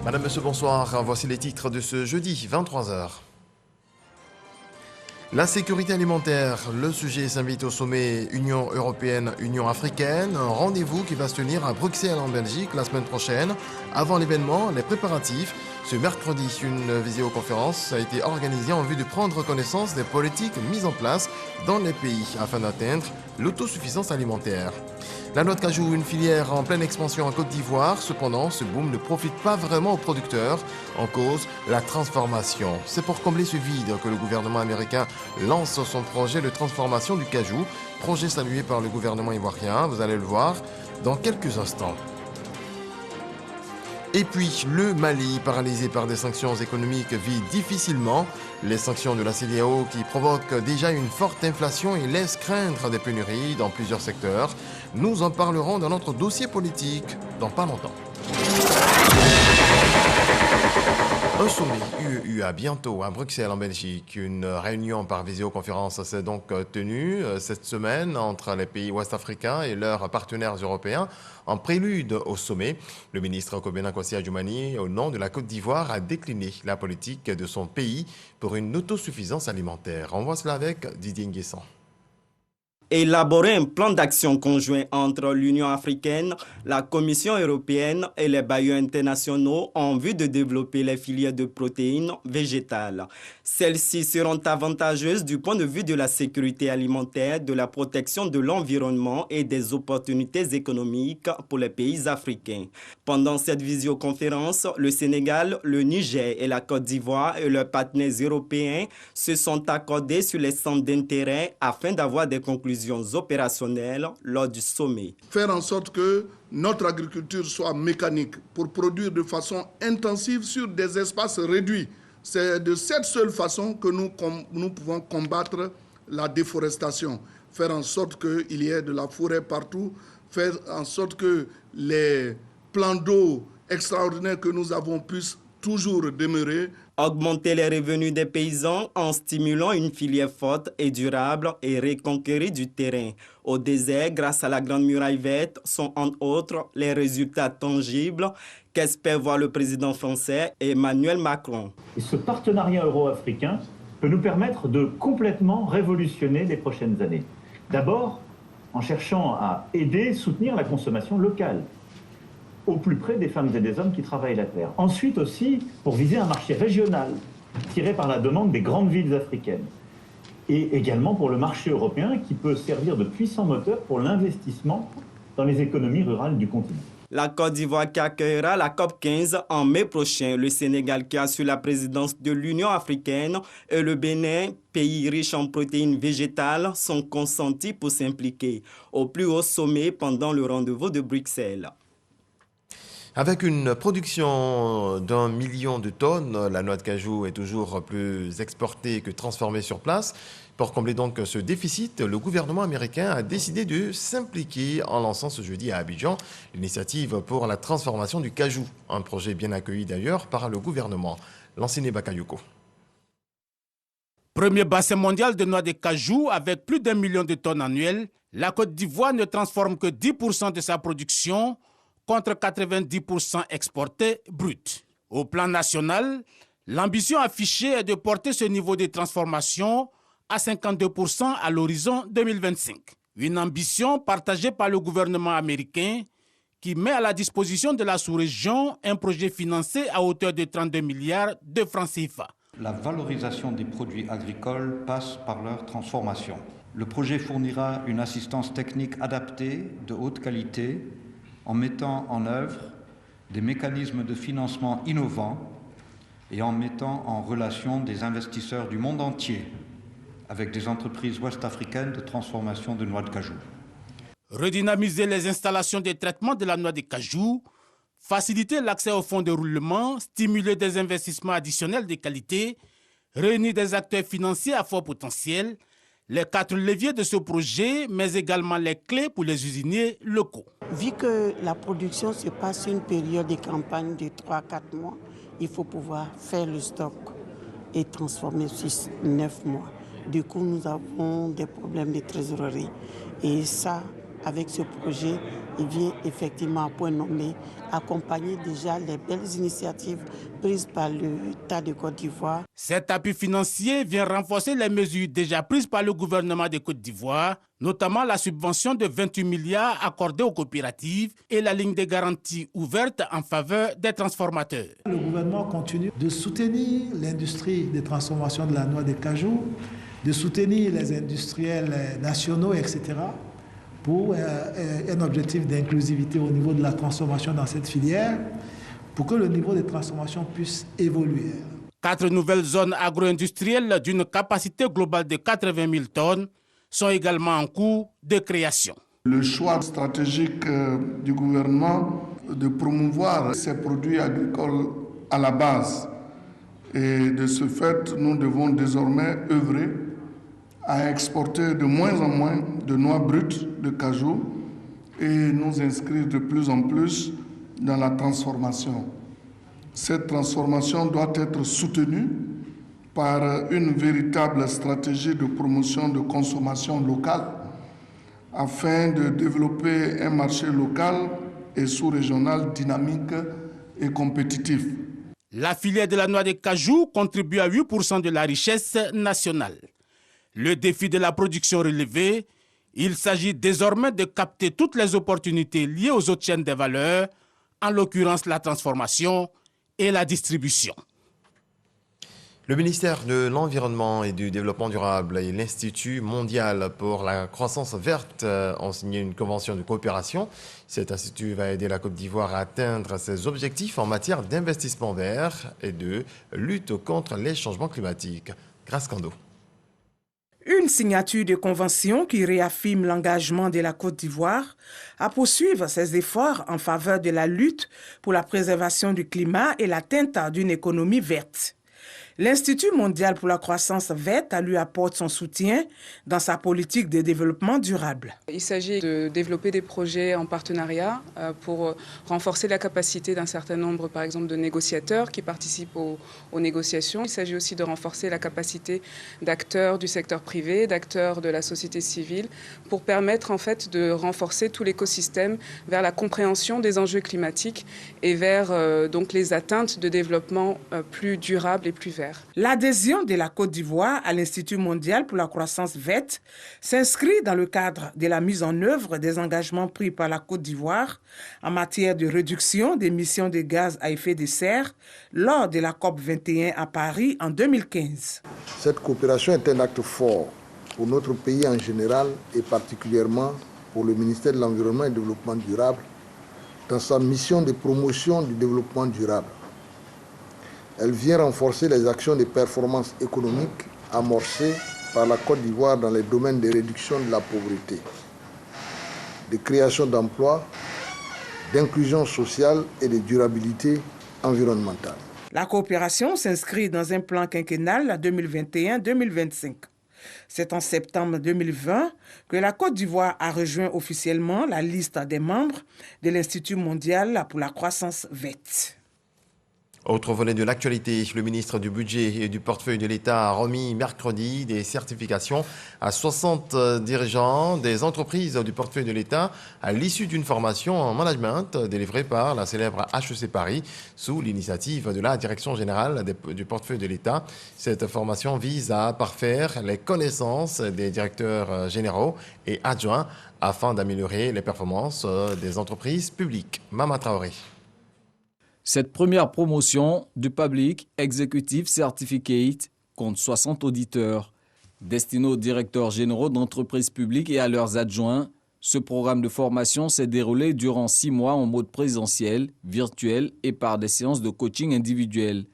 Madame, Monsieur, bonsoir. Voici les titres de ce jeudi, 23h. La sécurité alimentaire, le sujet s'invite au sommet Union européenne-Union africaine, un rendez-vous qui va se tenir à Bruxelles en Belgique la semaine prochaine. Avant l'événement, les préparatifs. Ce mercredi, une visioconférence a été organisée en vue de prendre connaissance des politiques mises en place dans les pays afin d'atteindre l'autosuffisance alimentaire. La noix de cajou, une filière en pleine expansion en Côte d'Ivoire. Cependant, ce boom ne profite pas vraiment aux producteurs. En cause, la transformation. C'est pour combler ce vide que le gouvernement américain lance son projet de transformation du cajou. Projet salué par le gouvernement ivoirien. Vous allez le voir dans quelques instants. Et puis, le Mali, paralysé par des sanctions économiques, vit difficilement. Les sanctions de la CEDEAO qui provoquent déjà une forte inflation et laissent craindre des pénuries dans plusieurs secteurs. Nous en parlerons dans notre dossier politique dans pas longtemps. Un sommet UEUA bientôt à Bruxelles en Belgique. Une réunion par visioconférence s'est donc tenue cette semaine entre les pays ouest-africains et leurs partenaires européens. En prélude au sommet, le ministre Kobena Kwasi Adjumani, au nom de la Côte d'Ivoire, a décliné la politique de son pays pour une autosuffisance alimentaire. On voit cela avec Didier Nguessan. Élaborer un plan d'action conjoint entre l'Union africaine, la Commission européenne et les bailleurs internationaux en vue de développer les filières de protéines végétales. Celles-ci seront avantageuses du point de vue de la sécurité alimentaire, de la protection de l'environnement et des opportunités économiques pour les pays africains. Pendant cette visioconférence, le Sénégal, le Niger et la Côte d'Ivoire et leurs partenaires européens se sont accordés sur les centres d'intérêt afin d'avoir des conclusions opérationnelles lors du sommet. Faire en sorte que notre agriculture soit mécanique pour produire de façon intensive sur des espaces réduits. C'est de cette seule façon que nous pouvons combattre la déforestation. Faire en sorte qu'il y ait de la forêt partout, faire en sorte que les plans d'eau extraordinaires que nous avons puissent toujours demeurer. Augmenter les revenus des paysans en stimulant une filière forte et durable et reconquérir du terrain. Au désert, grâce à la Grande Muraille Verte, sont entre autres les résultats tangibles qu'espère voir le président français Emmanuel Macron. Et ce partenariat euro-africain peut nous permettre de complètement révolutionner les prochaines années. D'abord, en cherchant à aider, soutenir la consommation locale, au plus près des femmes et des hommes qui travaillent la terre. Ensuite aussi, pour viser un marché régional, tiré par la demande des grandes villes africaines. Et également pour le marché européen qui peut servir de puissant moteur pour l'investissement dans les économies rurales du continent. La Côte d'Ivoire qui accueillera la COP 15 en mai prochain, le Sénégal qui assure la présidence de l'Union africaine et le Bénin, pays riche en protéines végétales, sont consentis pour s'impliquer au plus haut sommet pendant le rendez-vous de Bruxelles. Avec une production d'1 million de tonnes, la noix de cajou est toujours plus exportée que transformée sur place. Pour combler donc ce déficit, le gouvernement américain a décidé de s'impliquer en lançant ce jeudi à Abidjan l'initiative pour la transformation du cajou. Un projet bien accueilli d'ailleurs par le gouvernement. Lanciné Bakayoko. Premier bassin mondial de noix de cajou avec plus d'1 million de tonnes annuelles, la Côte d'Ivoire ne transforme que 10% de sa production contre 90% exportés brut. Au plan national, l'ambition affichée est de porter ce niveau de transformation à 52% à l'horizon 2025. Une ambition partagée par le gouvernement américain qui met à la disposition de la sous-région un projet financé à hauteur de 32 milliards de francs CFA. La valorisation des produits agricoles passe par leur transformation. Le projet fournira une assistance technique adaptée, de haute qualité, en mettant en œuvre des mécanismes de financement innovants et en mettant en relation des investisseurs du monde entier avec des entreprises ouest-africaines de transformation de noix de cajou. Redynamiser les installations de traitement de la noix de cajou, faciliter l'accès aux fonds de roulement, stimuler des investissements additionnels de qualité, réunir des acteurs financiers à fort potentiel, les 4 leviers de ce projet, mais également les clés pour les usiniers locaux. Vu que la production se passe sur une période de campagne de 3-4 mois, il faut pouvoir faire le stock et transformer sur 9 mois. Du coup, nous avons des problèmes de trésorerie. Et ça, avec ce projet, il vient effectivement à point nommé accompagner déjà les belles initiatives prises par l'État de Côte d'Ivoire. Cet appui financier vient renforcer les mesures déjà prises par le gouvernement de Côte d'Ivoire, notamment la subvention de 28 milliards accordée aux coopératives et la ligne de garantie ouverte en faveur des transformateurs. Le gouvernement continue de soutenir l'industrie de transformation de la noix de cajou, de soutenir les industriels nationaux, etc., pour un objectif d'inclusivité au niveau de la transformation dans cette filière, pour que le niveau de transformation puisse évoluer. 4 nouvelles zones agro-industrielles d'une capacité globale de 80 000 tonnes sont également en cours de création. Le choix stratégique du gouvernement de promouvoir ces produits agricoles à la base. Et de ce fait, nous devons désormais œuvrer à exporter de moins en moins de noix brutes de cajou et nous inscrire de plus en plus dans la transformation. Cette transformation doit être soutenue par une véritable stratégie de promotion de consommation locale afin de développer un marché local et sous-régional dynamique et compétitif. La filière de la noix de cajou contribue à 8% de la richesse nationale. Le défi de la production relevée, il s'agit désormais de capter toutes les opportunités liées aux autres chaînes de valeur, en l'occurrence la transformation et la distribution. Le ministère de l'Environnement et du Développement durable et l'Institut mondial pour la croissance verte ont signé une convention de coopération. Cet institut va aider la Côte d'Ivoire à atteindre ses objectifs en matière d'investissement vert et de lutte contre les changements climatiques. Grâce Kando. Une signature de convention qui réaffirme l'engagement de la Côte d'Ivoire à poursuivre ses efforts en faveur de la lutte pour la préservation du climat et l'atteinte d'une économie verte. L'Institut mondial pour la croissance verte lui apporte son soutien dans sa politique de développement durable. Il s'agit de développer des projets en partenariat pour renforcer la capacité d'un certain nombre, par exemple, de négociateurs qui participent aux négociations. Il s'agit aussi de renforcer la capacité d'acteurs du secteur privé, d'acteurs de la société civile, pour permettre en fait de renforcer tout l'écosystème vers la compréhension des enjeux climatiques et vers donc les atteintes de développement plus durable et plus vert. L'adhésion de la Côte d'Ivoire à l'Institut mondial pour la croissance verte s'inscrit dans le cadre de la mise en œuvre des engagements pris par la Côte d'Ivoire en matière de réduction d'émissions de gaz à effet de serre lors de la COP 21 à Paris en 2015. Cette coopération est un acte fort pour notre pays en général et particulièrement pour le ministère de l'Environnement et du Développement durable dans sa mission de promotion du développement durable. Elle vient renforcer les actions de performance économique amorcées par la Côte d'Ivoire dans les domaines de réduction de la pauvreté, de création d'emplois, d'inclusion sociale et de durabilité environnementale. La coopération s'inscrit dans un plan quinquennal 2021-2025. C'est en septembre 2020 que la Côte d'Ivoire a rejoint officiellement la liste des membres de l'Institut mondial pour la croissance verte. Autre volet de l'actualité, le ministre du Budget et du Portefeuille de l'État a remis mercredi des certifications à 60 dirigeants des entreprises du portefeuille de l'État à l'issue d'une formation en management délivrée par la célèbre HEC Paris sous l'initiative de la Direction générale du portefeuille de l'État. Cette formation vise à parfaire les connaissances des directeurs généraux et adjoints afin d'améliorer les performances des entreprises publiques. Mama Traoré. Cette première promotion du Public Executive Certificate compte 60 auditeurs. Destiné aux directeurs généraux d'entreprises publiques et à leurs adjoints, ce programme de formation s'est déroulé durant 6 mois en mode présentiel, virtuel et par des séances de coaching individuel.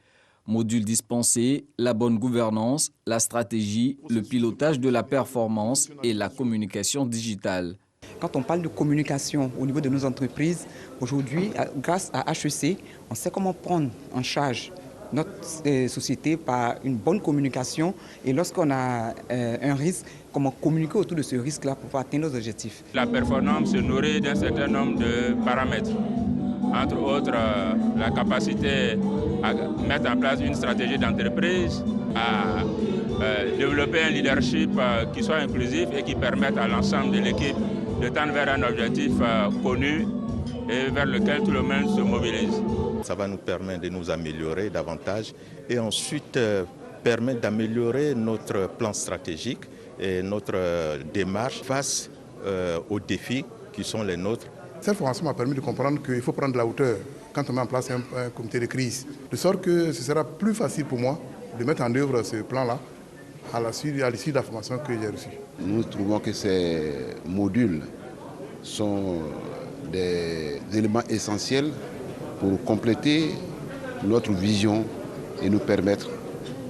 Modules dispensés, la bonne gouvernance, la stratégie, le pilotage de la performance et la communication digitale. Quand on parle de communication au niveau de nos entreprises, aujourd'hui, grâce à HEC, on sait comment prendre en charge notre société par une bonne communication et lorsqu'on a un risque, comment communiquer autour de ce risque-là pour pouvoir atteindre nos objectifs. La performance se nourrit d'un certain nombre de paramètres, entre autres la capacité à mettre en place une stratégie d'entreprise, à développer un leadership qui soit inclusif et qui permette à l'ensemble de l'équipe de tendre vers un objectif connu et vers lequel tout le monde se mobilise. Ça va nous permettre de nous améliorer davantage et ensuite permettre d'améliorer notre plan stratégique et notre démarche face aux défis qui sont les nôtres. Cette formation m'a permis de comprendre qu'il faut prendre de la hauteur quand on met en place un comité de crise, de sorte que ce sera plus facile pour moi de mettre en œuvre ce plan-là à l'issue de la formation que j'ai reçue. Nous trouvons que ces modules sont des éléments essentiels pour compléter notre vision et nous permettre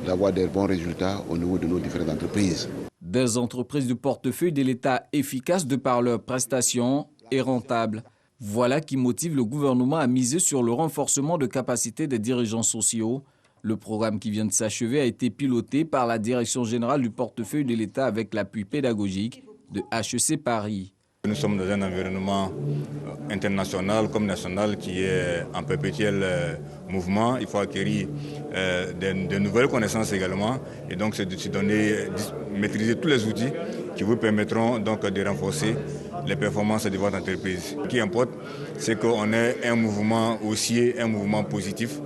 d'avoir des bons résultats au niveau de nos différentes entreprises. Des entreprises du portefeuille de l'État efficaces de par leurs prestations et rentables. Voilà qui motive le gouvernement à miser sur le renforcement de capacités des dirigeants sociaux. Le programme qui vient de s'achever a été piloté par la Direction générale du portefeuille de l'État avec l'appui pédagogique de HEC Paris. Nous sommes dans un environnement international comme national qui est en perpétuel mouvement. Il faut acquérir de nouvelles connaissances également et donc se donner, maîtriser tous les outils qui vous permettront donc de renforcer les performances de votre entreprise. Ce qui importe, c'est qu'on ait un mouvement haussier, un mouvement positif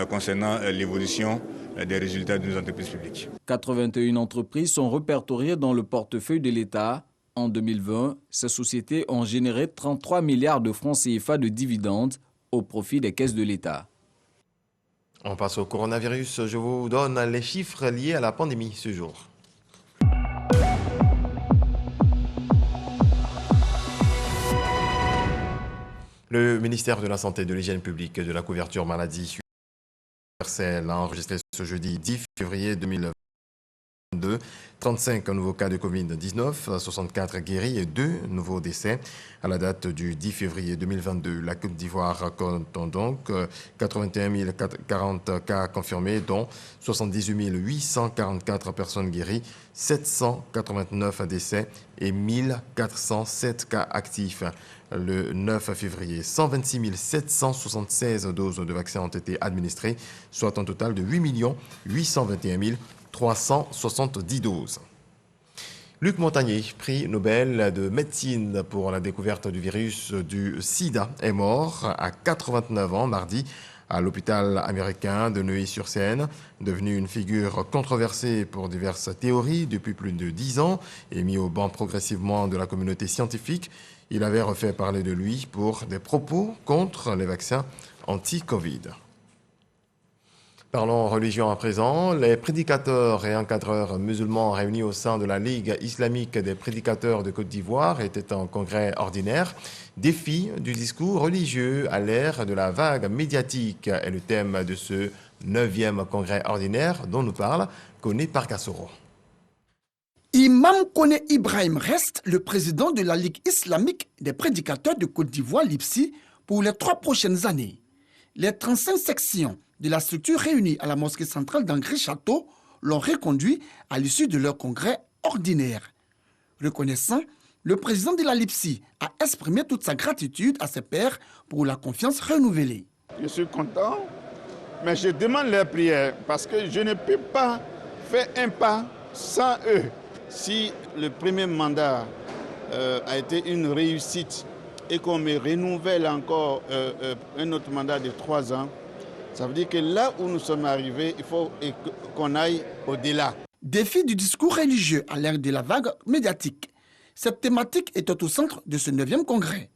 concernant l'évolution des résultats de nos entreprises publiques. 81 entreprises sont répertoriées dans le portefeuille de l'État. En 2020, ces sociétés ont généré 33 milliards de francs CFA de dividendes au profit des caisses de l'État. On passe au coronavirus. Je vous donne les chiffres liés à la pandémie ce jour. Le ministère de la Santé, de l'Hygiène publique et de la couverture maladie universelle a enregistré ce jeudi 10 février 2022 35 nouveaux cas de Covid-19, 64 guéris et 2 nouveaux décès. À la date du 10 février 2022, la Côte d'Ivoire compte donc 81 040 cas confirmés, dont 78 844 personnes guéries, 789 décès et 1407 cas actifs. Le 9 février, 126 776 doses de vaccins ont été administrées, soit un total de 8 821 370 doses. Luc Montagnier, prix Nobel de médecine pour la découverte du virus du sida, est mort à 89 ans mardi à l'hôpital américain de Neuilly-sur-Seine. Devenu une figure controversée pour diverses théories depuis plus de 10 ans et mis au banc progressivement de la communauté scientifique, il avait refait parler de lui pour des propos contre les vaccins anti-Covid. Parlons religion à présent. Les prédicateurs et encadreurs musulmans réunis au sein de la Ligue islamique des prédicateurs de Côte d'Ivoire étaient en congrès ordinaire. Défi du discours religieux à l'ère de la vague médiatique est le thème de ce 9e congrès ordinaire dont nous parle Koné Parkassoro. Imam Koné Ibrahim reste le président de la Ligue islamique des prédicateurs de Côte d'Ivoire, l'IPSI, pour les 3 prochaines années. Les 35 sections de la structure réunie à la mosquée centrale d'Angré-Château l'ont reconduit à l'issue de leur congrès ordinaire. Reconnaissant, le président de la LIPSI a exprimé toute sa gratitude à ses pairs pour la confiance renouvelée. Je suis content, mais je demande leur prière parce que je ne peux pas faire un pas sans eux. Si le premier mandat a été une réussite et qu'on me renouvelle encore un autre mandat de 3 ans, ça veut dire que là où nous sommes arrivés, il faut qu'on aille au-delà. Défi du discours religieux à l'ère de la vague médiatique. Cette thématique était au centre de ce 9e congrès.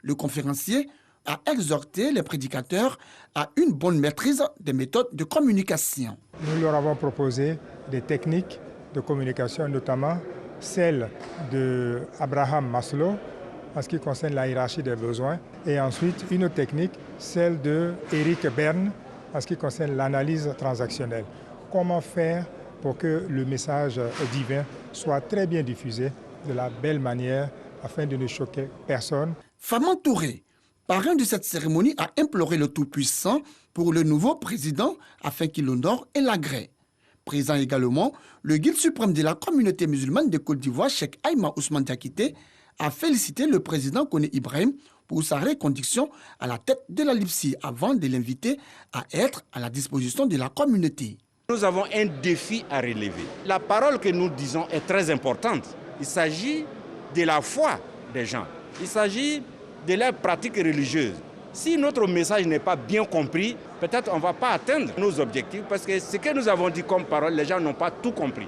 Le conférencier a exhorté les prédicateurs à une bonne maîtrise des méthodes de communication. Nous leur avons proposé des techniques de communication, notamment celle d'Abraham Maslow, en ce qui concerne la hiérarchie des besoins, et ensuite une autre technique, celle d'Eric Berne, en ce qui concerne l'analyse transactionnelle. Comment faire pour que le message divin soit très bien diffusé de la belle manière afin de ne choquer personne. Faman Touré, parrain de cette cérémonie, a imploré le Tout-Puissant pour le nouveau président afin qu'il honore et l'agrée. Présent également, le guide suprême de la communauté musulmane de Côte d'Ivoire, Cheikh Aïma Ousmane Diakité, a félicité le président Koné Ibrahim pour sa reconduction à la tête de la LIPSI avant de l'inviter à être à la disposition de la communauté. Nous avons un défi à relever. La parole que nous disons est très importante. Il s'agit de la foi des gens. Il s'agit de leurs pratiques religieuses. Si notre message n'est pas bien compris, peut-être on ne va pas atteindre nos objectifs parce que ce que nous avons dit comme parole, les gens n'ont pas tout compris.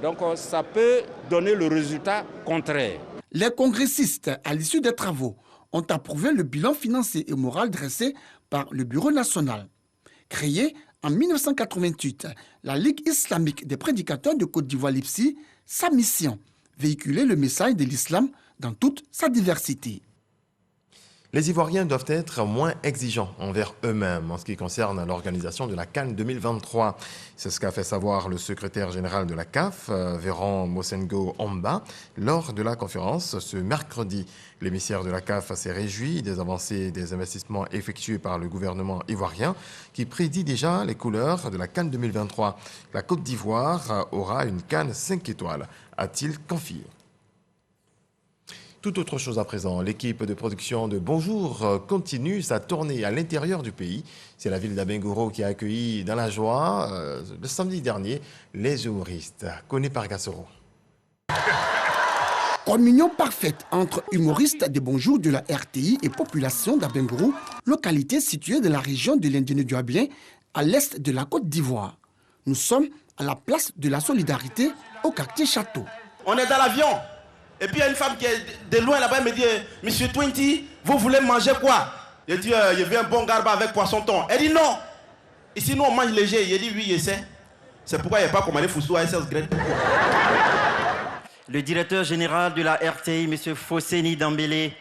Donc ça peut donner le résultat contraire. Les congressistes, à l'issue des travaux, ont approuvé le bilan financier et moral dressé par le Bureau national. Créée en 1988, la Ligue islamique des prédicateurs de Côte d'Ivoire Lipsi, sa mission, véhiculer le message de l'islam dans toute sa diversité. Les Ivoiriens doivent être moins exigeants envers eux-mêmes en ce qui concerne l'organisation de la CAN 2023. C'est ce qu'a fait savoir le secrétaire général de la CAF, Véran Mosengo Omba, lors de la conférence ce mercredi. L'émissaire de la CAF s'est réjoui des avancées des investissements effectués par le gouvernement ivoirien qui prédit déjà les couleurs de la CAN 2023. La Côte d'Ivoire aura une CAN 5 étoiles, a-t-il confié. Tout autre chose à présent, l'équipe de production de Bonjour continue sa tournée à l'intérieur du pays. C'est la ville d'Abengourou qui a accueilli dans la joie, le samedi dernier, les humoristes. Connu par Gassoro. Communion parfaite entre humoristes de Bonjour de la RTI et population d'Abengourou, localité située dans la région de l'Indéné-Douablien, à l'est de la Côte d'Ivoire. Nous sommes à la place de la Solidarité, au quartier Château. On est dans l'avion. Et puis il y a une femme qui est de loin là-bas, elle me dit « Monsieur Twenty, vous voulez manger quoi ?» Je dis « Je veux un bon garba avec poisson thon. » Elle dit « Non. Ici, nous, on mange léger. » Je dis « Oui, je sais. C'est pourquoi il n'y a pas commandé Foussou à SS Grade. » Le directeur général de la RTI, M. Fosseni Dambélé,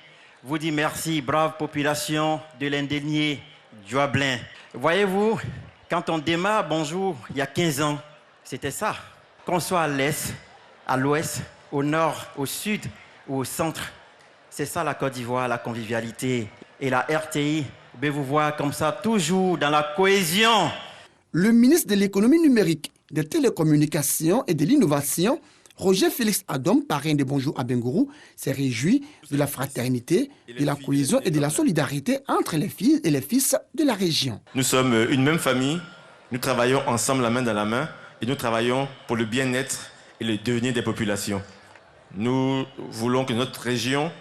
vous dit merci, brave population de l'Indénié Douablin. Voyez-vous, quand on démarre Bonjour, il y a 15 ans, c'était ça. Qu'on soit à l'est, à l'ouest, au nord, au sud ou au centre. C'est ça la Côte d'Ivoire, la convivialité. Et la RTI, vous voir comme ça, toujours dans la cohésion. Le ministre de l'économie numérique, des télécommunications et de l'innovation, Roger Félix Adom, parrain de Bonjour Abengourou, s'est réjoui de la fraternité, de la cohésion et de la solidarité entre les filles et les fils de la région. Nous sommes une même famille, nous travaillons ensemble la main dans la main et nous travaillons pour le bien-être et le devenir des populations. Nous voulons que notre région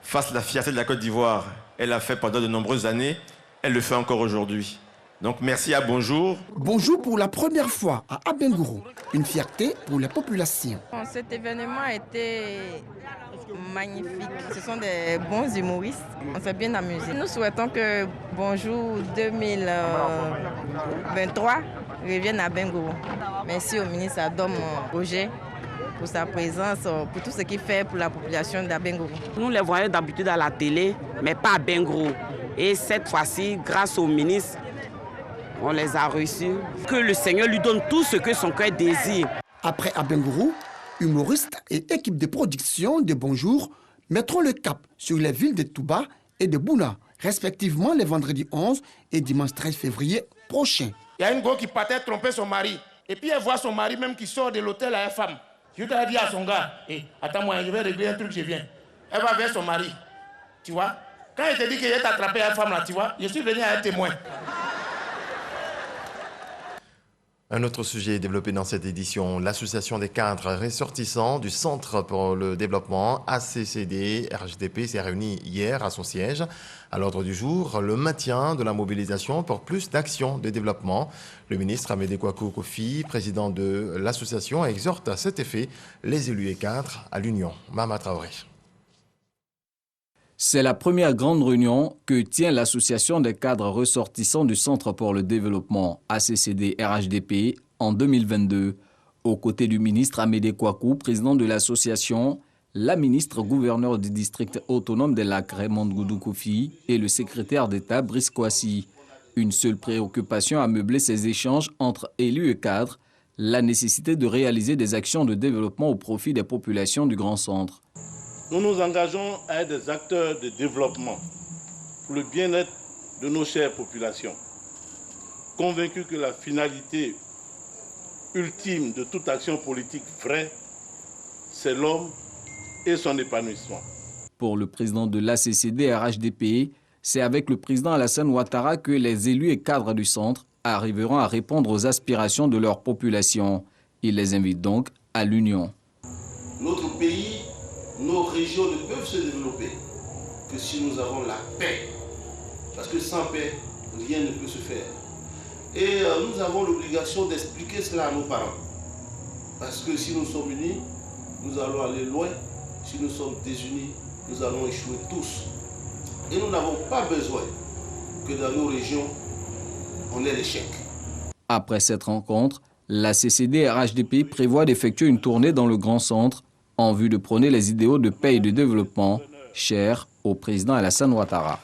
fasse la fierté de la Côte d'Ivoire. Elle l'a fait pendant de nombreuses années, elle le fait encore aujourd'hui. Donc merci à Bonjour. Bonjour pour la première fois à Abengourou, une fierté pour les populations. Cet événement a été magnifique. Ce sont des bons humoristes, on s'est bien amusé. Nous souhaitons que Bonjour 2023 revienne à Abengourou. Merci au ministre Adom Roger pour sa présence, pour tout ce qu'il fait pour la population d'Abengourou. Nous les voyons d'habitude à la télé, mais pas à Abengourou. Et cette fois-ci, grâce au ministre, on les a reçus. Que le Seigneur lui donne tout ce que son cœur désire. Après Abengourou, humoristes et équipe de production de Bonjour mettront le cap sur les villes de Touba et de Bouna, respectivement les vendredis 11 et dimanche 13 février prochains. Il y a une go qui partait tromper son mari. Et puis elle voit son mari même qui sort de l'hôtel à la femme. Je lui ai dit à son gars, attends-moi, je vais régler un truc, je viens. Elle va vers son mari. Tu vois? Quand elle te dit qu'il est attrapé à la femme là, tu vois, je suis venu à un témoin. Un autre sujet développé dans cette édition, l'association des cadres ressortissants du Centre pour le développement ACCD RHDP s'est réunie hier à son siège. À l'ordre du jour, le maintien de la mobilisation pour plus d'actions de développement. Le ministre Amédée Kouakou Kofi, président de l'association, exhorte à cet effet les élus et cadres à l'Union. Mama Traoré. C'est la première grande réunion que tient l'association des cadres ressortissants du Centre pour le développement ACCD RHDP en 2022. Aux côtés du ministre Amédée Kouakou, président de l'association, la ministre gouverneur du district autonome des Lacs Raymond Goudou Kofi et le secrétaire d'État Brice Kouassi. Une seule préoccupation a meublé ces échanges entre élus et cadres, la nécessité de réaliser des actions de développement au profit des populations du Grand Centre. Nous nous engageons à être des acteurs de développement pour le bien-être de nos chères populations, convaincus que la finalité ultime de toute action politique vraie, c'est l'homme et son épanouissement. Pour le président de l'ACCD RHDP, c'est avec le président Alassane Ouattara que les élus et cadres du centre arriveront à répondre aux aspirations de leur population. Il les invite donc à l'union. Notre pays, nos régions ne peuvent se développer que si nous avons la paix. Parce que sans paix, rien ne peut se faire. Et nous avons l'obligation d'expliquer cela à nos parents. Parce que si nous sommes unis, nous allons aller loin. Si nous sommes désunis, nous allons échouer tous. Et nous n'avons pas besoin que dans nos régions, on ait l'échec. Après cette rencontre, la CCD-RHDP prévoit d'effectuer une tournée dans le Grand Centre en vue de prôner les idéaux de paix et de développement chers au président Alassane Ouattara.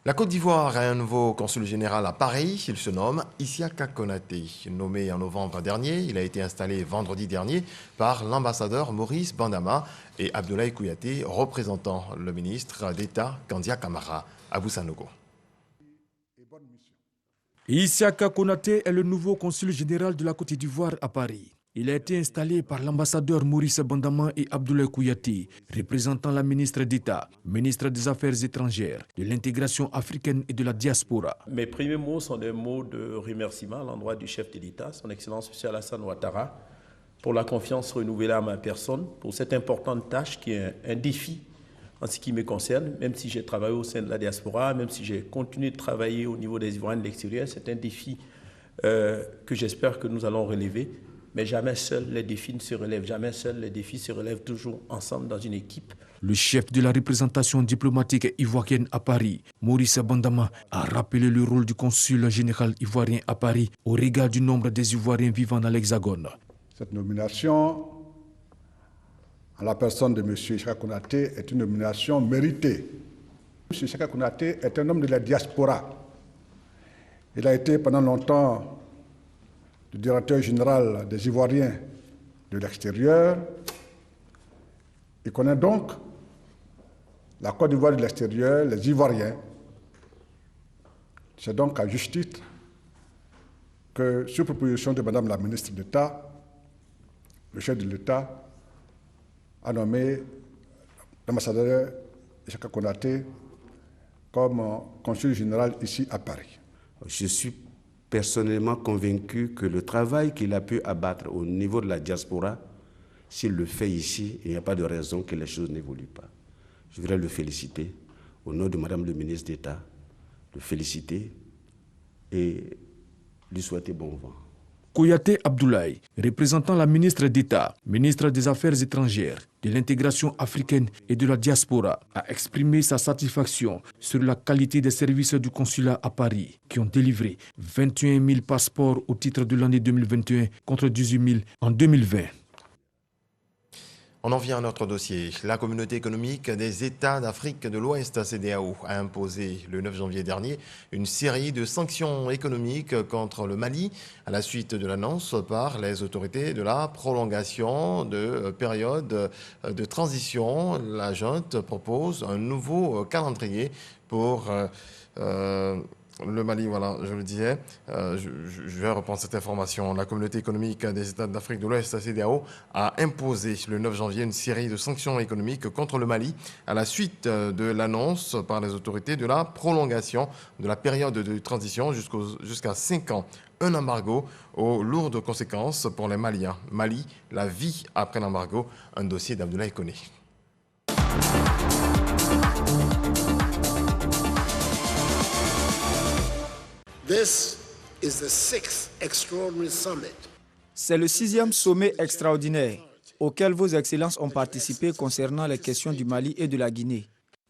La Côte d'Ivoire a un nouveau consul général à Paris. Il se nomme Isiaka Konaté. Nommé en novembre dernier, il a été installé vendredi dernier par l'ambassadeur Maurice Bandama et Abdoulaye Kouyaté, représentant le ministre d'État Kandia Camara à Boussanogo. Isiaka Konaté est le nouveau consul général de la Côte d'Ivoire à Paris. Il a été installé par l'ambassadeur Maurice Bandama et Abdoulaye Kouyaté, représentant la ministre d'État, ministre des Affaires étrangères, de l'intégration africaine et de la diaspora. Mes premiers mots sont des mots de remerciement à l'endroit du chef de l'État, son Excellence M. Alassane Ouattara, pour la confiance renouvelée à ma personne, pour cette importante tâche qui est un défi en ce qui me concerne, même si j'ai travaillé au sein de la diaspora, même si j'ai continué de travailler au niveau des Ivoiriens de l'extérieur, c'est un défi que j'espère que nous allons relever. Mais jamais seuls les défis ne se relèvent, jamais seuls les défis se relèvent, toujours ensemble dans une équipe. Le chef de la représentation diplomatique ivoirienne à Paris, Maurice Bandama, a rappelé le rôle du consul général ivoirien à Paris au regard du nombre des Ivoiriens vivant dans l'Hexagone. Cette nomination, en la personne de M. Isiaka Konaté, est une nomination méritée. M. Isiaka Konaté est un homme de la diaspora. Il a été pendant longtemps le directeur général des Ivoiriens de l'extérieur. Il connaît donc la Côte d'Ivoire de l'extérieur, les Ivoiriens. C'est donc à juste titre que, sur proposition de Madame la ministre d'État, le chef de l'État a nommé l'ambassadeur Isiaka Konaté comme consul général ici à Paris. Je suis personnellement convaincu que le travail qu'il a pu abattre au niveau de la diaspora, s'il le fait ici, il n'y a pas de raison que les choses n'évoluent pas. Je voudrais le féliciter au nom de Madame le ministre d'État, le féliciter et lui souhaiter bon vent. Kouyaté Abdoulaye, représentant la ministre d'État, ministre des Affaires étrangères, de l'intégration africaine et de la diaspora, a exprimé sa satisfaction sur la qualité des services du consulat à Paris, qui ont délivré 21 000 passeports au titre de l'année 2021 contre 18 000 en 2020. On en vient à notre dossier. La communauté économique des États d'Afrique de l'Ouest, CEDEAO, a imposé le 9 janvier dernier une série de sanctions économiques contre le Mali à la suite de l'annonce par les autorités de la prolongation de période de transition. La junte propose un nouveau calendrier pour le Mali, voilà, je le disais. Je vais reprendre cette information. La communauté économique des États d'Afrique de l'Ouest, CEDEAO, a imposé le 9 janvier une série de sanctions économiques contre le Mali à la suite de l'annonce par les autorités de la prolongation de la période de transition jusqu'à 5 ans. Un embargo aux lourdes conséquences pour les Maliens. Mali, la vie après l'embargo, un dossier d'Abdoulaye Koné. C'est le 6e sommet extraordinaire auquel vos excellences ont participé concernant les questions du Mali et de la Guinée.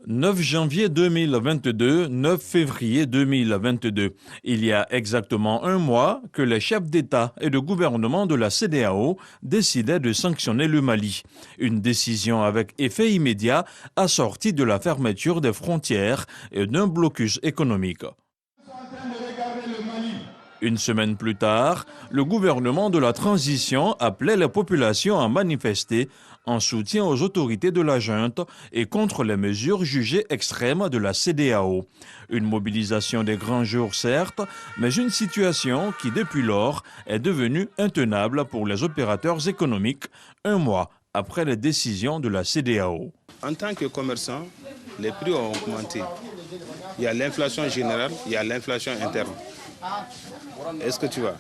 9 janvier 2022, 9 février 2022. Il y a exactement un mois que les chefs d'État et de gouvernement de la CEDEAO décidaient de sanctionner le Mali. Une décision avec effet immédiat assortie de la fermeture des frontières et d'un blocus économique. Une semaine plus tard, le gouvernement de la transition appelait les populations à manifester en soutien aux autorités de la junte et contre les mesures jugées extrêmes de la CEDEAO. Une mobilisation des grands jours, certes, mais une situation qui, depuis lors, est devenue intenable pour les opérateurs économiques, un mois après les décisions de la CEDEAO. En tant que commerçant, les prix ont augmenté. Il y a l'inflation générale, il y a l'inflation interne. Est-ce que tu vois?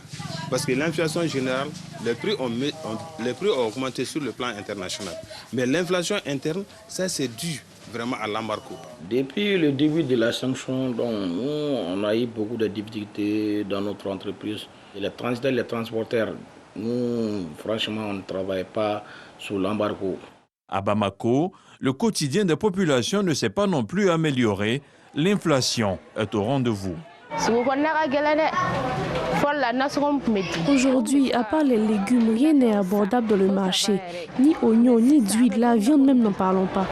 Parce que l'inflation générale, les prix ont augmenté sur le plan international. Mais l'inflation interne, ça c'est dû vraiment à l'embargo. Depuis le début de la sanction, nous, on a eu beaucoup de difficultés dans notre entreprise. Les transitaires, les transporteurs, nous, franchement, on ne travaille pas sous l'embargo. À Bamako, le quotidien des populations ne s'est pas non plus amélioré. L'inflation est au rendez-vous. Aujourd'hui, à part les légumes, rien n'est abordable dans le marché. Ni oignons, ni d'huile, la viande même, n'en parlons pas.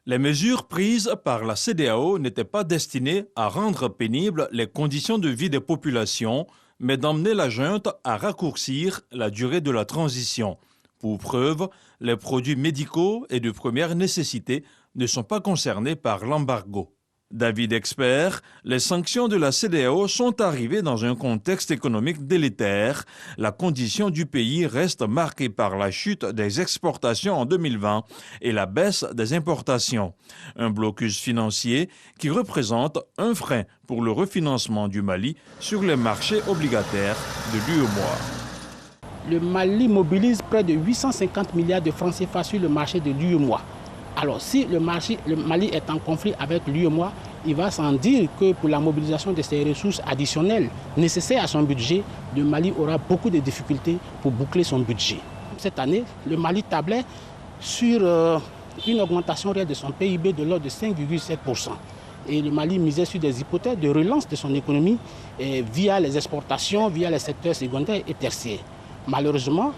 Les mesures prises par la CEDEAO n'étaient pas destinées à rendre pénibles les conditions de vie des populations, mais d'emmener la junte à raccourcir la durée de la transition. Pour preuve, les produits médicaux et de première nécessité ne sont pas concernés par l'embargo. David Expert, les sanctions de la CEDEAO sont arrivées dans un contexte économique délétère. La condition du pays reste marquée par la chute des exportations en 2020 et la baisse des importations. Un blocus financier qui représente un frein pour le refinancement du Mali sur les marchés obligataires de l'UEMOA. Le Mali mobilise près de 850 milliards de francs CFA sur le marché de l'UEMOA. Alors si le Mali est en conflit avec l'UEMOA, il va sans dire que pour la mobilisation de ces ressources additionnelles nécessaires à son budget, le Mali aura beaucoup de difficultés pour boucler son budget. Cette année, le Mali tablait sur une augmentation réelle de son PIB de l'ordre de 5,7%. Et le Mali misait sur des hypothèses de relance de son économie via les exportations, via les secteurs secondaires et tertiaires. Malheureusement,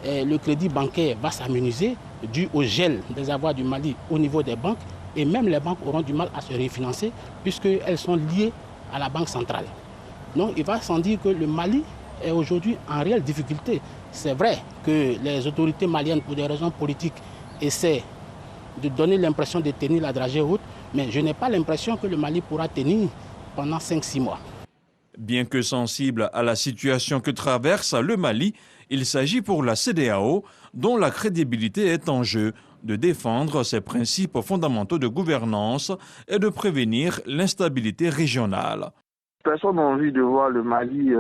le crédit bancaire va s'amenuiser dû au gel des avoirs du Mali au niveau des banques et même les banques auront du mal à se refinancer puisqu'elles sont liées à la banque centrale. Donc il va sans dire que le Mali est aujourd'hui en réelle difficulté. C'est vrai que les autorités maliennes, pour des raisons politiques, essaient de donner l'impression de tenir la dragée haute, mais je n'ai pas l'impression que le Mali pourra tenir pendant 5-6 mois. Bien que sensible à la situation que traverse le Mali, il s'agit pour la CEDEAO, dont la crédibilité est en jeu, de défendre ses principes fondamentaux de gouvernance et de prévenir l'instabilité régionale. Personne n'a envie de voir le Mali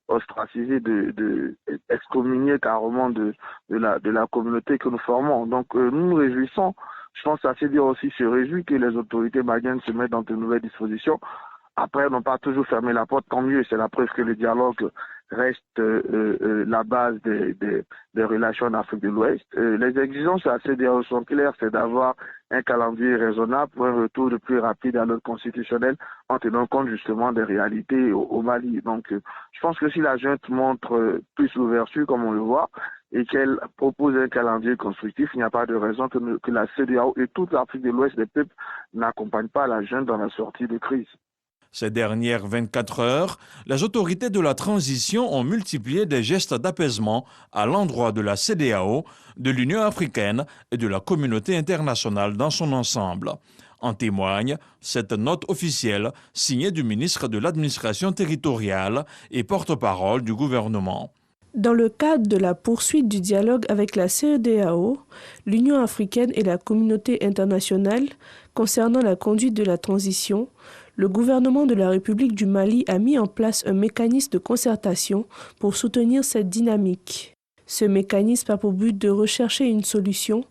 ostracisé, excommunié carrément de la communauté que nous formons. Donc nous nous réjouissons. Je pense à se dire aussi se réjouit que les autorités maliennes se mettent dans de nouvelles dispositions. Après, n'ont pas toujours fermé la porte, tant mieux. C'est la preuve que le dialogue reste la base des relations en Afrique de l'Ouest. Les exigences à la CEDEAO sont claires, c'est d'avoir un calendrier raisonnable pour un retour le plus rapide à l'ordre constitutionnel en tenant compte justement des réalités au Mali. Donc, je pense que si la junte montre plus l'ouverture, comme on le voit, et qu'elle propose un calendrier constructif, il n'y a pas de raison que la CEDEAO et toute l'Afrique de l'Ouest des peuples n'accompagnent pas la junte dans la sortie de crise. Ces dernières 24 heures, les autorités de la transition ont multiplié des gestes d'apaisement à l'endroit de la CEDEAO, de l'Union africaine et de la communauté internationale dans son ensemble. En témoigne cette note officielle signée du ministre de l'Administration territoriale et porte-parole du gouvernement. Dans le cadre de la poursuite du dialogue avec la CEDEAO, l'Union africaine et la communauté internationale concernant la conduite de la transition, le gouvernement de la République du Mali a mis en place un mécanisme de concertation pour soutenir cette dynamique. Ce mécanisme a pour but de rechercher une solution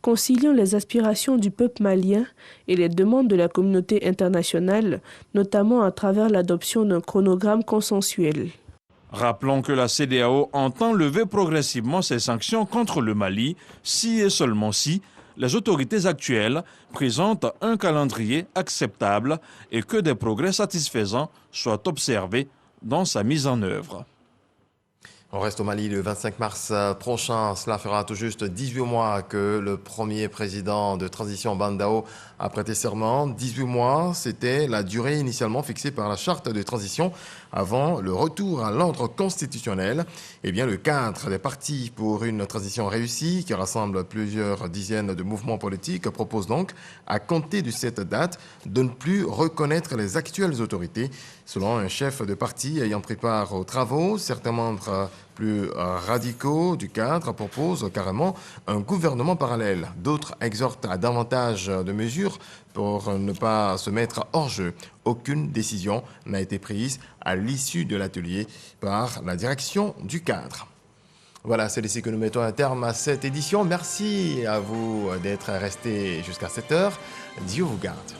conciliant les aspirations du peuple malien et les demandes de la communauté internationale, notamment à travers l'adoption d'un chronogramme consensuel. Rappelons que la CEDEAO entend lever progressivement ses sanctions contre le Mali, si et seulement si les autorités actuelles présentent un calendrier acceptable et que des progrès satisfaisants soient observés dans sa mise en œuvre. On reste au Mali le 25 mars prochain. Cela fera tout juste 18 mois que le premier président de transition Bandao a prêté serment. 18 mois, c'était la durée initialement fixée par la charte de transition avant le retour à l'ordre constitutionnel. Eh bien, le cadre des partis pour une transition réussie, qui rassemble plusieurs dizaines de mouvements politiques, propose donc, à compter de cette date, de ne plus reconnaître les actuelles autorités. Selon un chef de parti ayant pris part aux travaux, certains membres plus radicaux du cadre proposent carrément un gouvernement parallèle. D'autres exhortent à davantage de mesures pour ne pas se mettre hors jeu. Aucune décision n'a été prise à l'issue de l'atelier par la direction du cadre. Voilà, c'est ici que nous mettons un terme à cette édition. Merci à vous d'être restés jusqu'à 7 heures. Dieu vous garde.